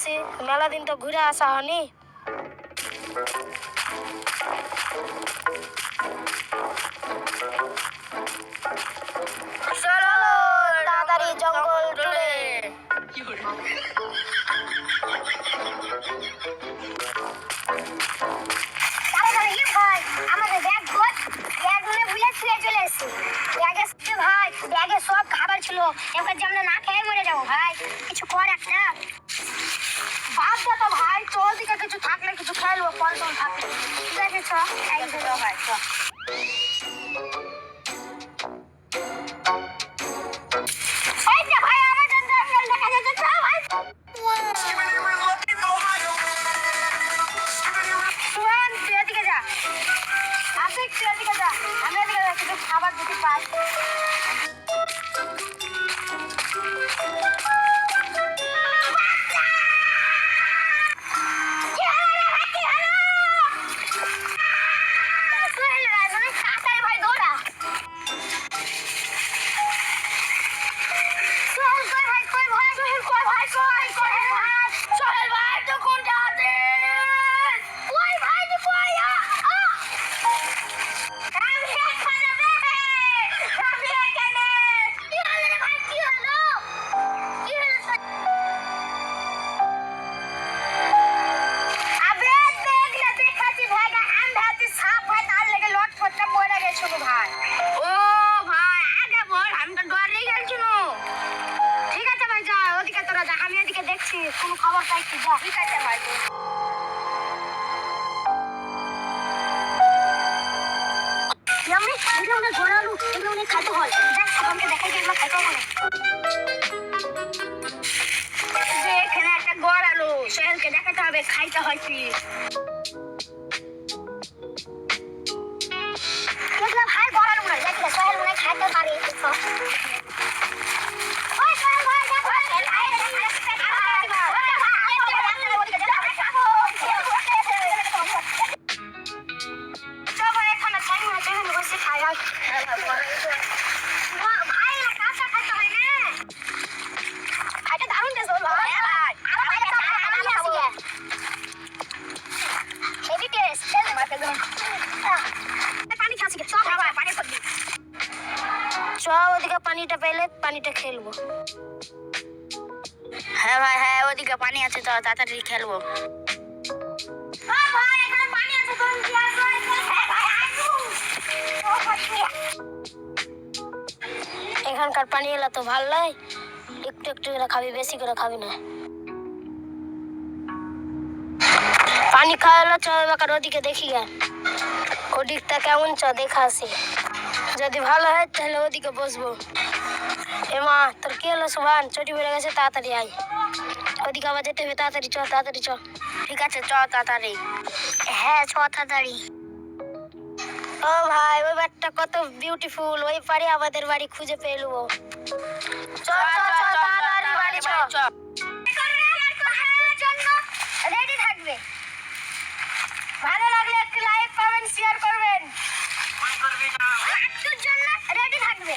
আসি, মেলা দিন তো ঘুরে আসা হয়নি। চলো তাড়াতাড়ি জঙ্গল টুরে। আমাদের ব্যাগ ভর, ব্যাগ মনে ভুলে ছুঁয়ে চলে এসেছি। ব্যাগে ভাই, ব্যাগে সব খাবার ছিল, এবার যে আমরা না খেয়ে মরে যাবো ভাই। কিছু কর একটা, বাদ দে তো ভাই, চল দিকে কিছু থাকলে কিছু খেলবো, ফল টল থাকলে। ঠিক আছে চ, ভাই চ। খাবার যদি পাই কোনো খবর পাইছি যা। ঠিক আছে ভাই, খাইতে হয়, যাক সবাইকে দেখাই যে এগুলো খাইতে হবে। এখানে একটা গড় আলু, সোহেলকে দেখাতে হবে খাইতে হয় কি। ভাই গড় আলু না দেখলে সোহেল মনে খাইতে পারে। ওদিকে পানিটা পেলে পানিটা খেলবো। হ্যাঁ ভাই, হ্যাঁ ওদিকে পানি আছে তো তাড়াতাড়ি খেলবো। এখানকার পানি এলা তো ভালো নয়, একটু একটু করে খাবি, বেশি করে খাবি না। পানি খাওয়ালো চ, এবার ওদিকে দেখি গে, ওদিকটা কেমন চ দেখা আসি। যদি ভালো হয় তাহলে ওদিকে বসবো। এমা তোর কি হলো সুভান, চটি বেড়ে গেছে, তাড়াতাড়ি আয়। ওদিকে আবার যেতে হবে, তাড়াতাড়ি চ, তাড়াতাড়ি চ। ঠিক আছে চ তাড়াতাড়ি। হ্যাঁ চ তাড়াতাড়ি। ও ভাই, ওই বাড়িটা কত বিউটিফুল, ওই পারে আমাদের বাড়ি খুঁজে পেলবো। চ চ চ তাড়াতাড়ি বাড়ি চ। রেডি থাকবে, ভালো লাগলে একটু লাইক কমেন্ট শেয়ার করবেন। একটুর জন্য রেডি থাকবে।